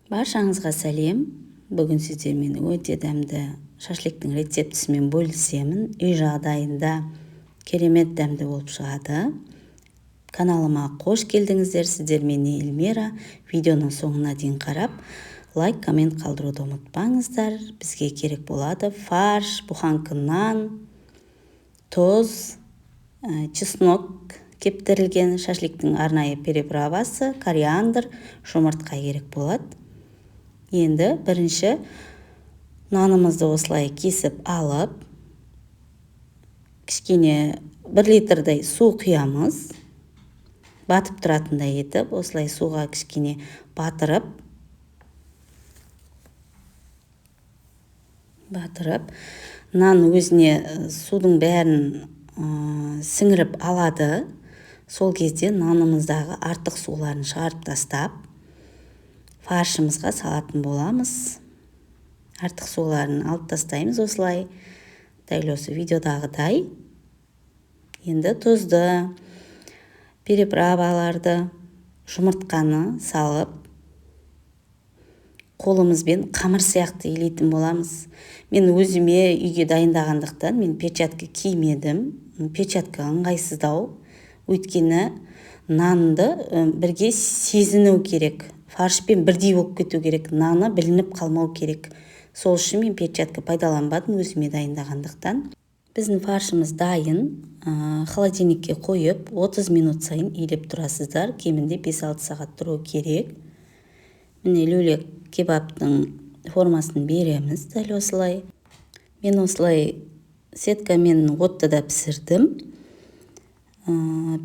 Баршаңызға сәлем. Бүгін сіздермен өте дәмді шашликтің рецептісімен бөлісемін. Үй жағдайында керемет дәмді болып шығады. Каналыма қош келдіңіздер. Сіздермен Эльмира. Видеоның соңына дейін қарап, лайк, коммент қалдыруды ұмытпаңыздар. Бізге керек болады фарш, буханка нан, тұз, чеснок кептірілген, шашликтің арнайы переправасы, кориандр, жұмыртқа керек болады. Енді бірінші нанымызды осылай кесіп алып, кішкене 1 литрдай су құямыз. Батып тұратындай етіп, осылай суға кішкене батырып, нан өзіне судың бәрін сіңіріп алады. Сол кезде нанымыздағы артық суларын шығарып тастап, фаршымызға салатын боламыз. Артық суларын алып тастаймыз осылай. Дәл осы видеодағыдай. Енді тұзды, переправаларды, жұмыртқаны салып, қолымызбен қамыр сияқты илейтін боламыз. Мен өзіме үйге дайындағандықтан мен перчатка кимедім. Перчатка ыңғайсыздау. Өйткені нанды бірге сезіну керек. Фаршпен бірдей болып кету керек. Наны білініп қалмау керек. Сол үшін мен перчатка пайдаланбадым өзіме дайындағандықтан. Біздің фаршымыз дайын. Холодильникке қойып 30 минут сайын илеп тұрасыздар. Кемінде 5-6 сағат тұру керек. Міне люлек кебаптың формасын береміз дәл осылай. Мен осылай сеткамен оттыда пісірдім.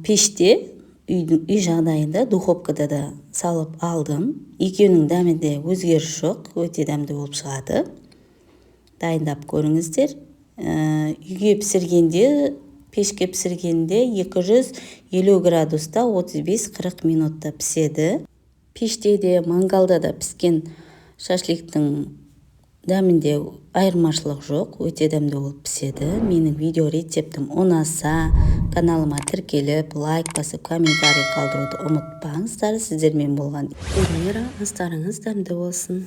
Пеште, үй жағдайында, духовкада да салып алдым. Екеуінің дәмі де өзгеріс жоқ, өте дәмді болып шығады. Дайындап көріңіздер. Үйге пісіргенде, пешке пісіргенде 250 градуста 35-40 минутта піседі. Пеште де, мангалда да піскен шашликтің дәмінде айырмашылық жоқ, өте дәмді болып піседі. Менің видео рецептім ұнаса, каналыма тіркеліп, лайк басып, комментарий қалдыруды ұмытпаңыздар. Сіздермен болған Эльмира, астарыңыз дәмді болсын.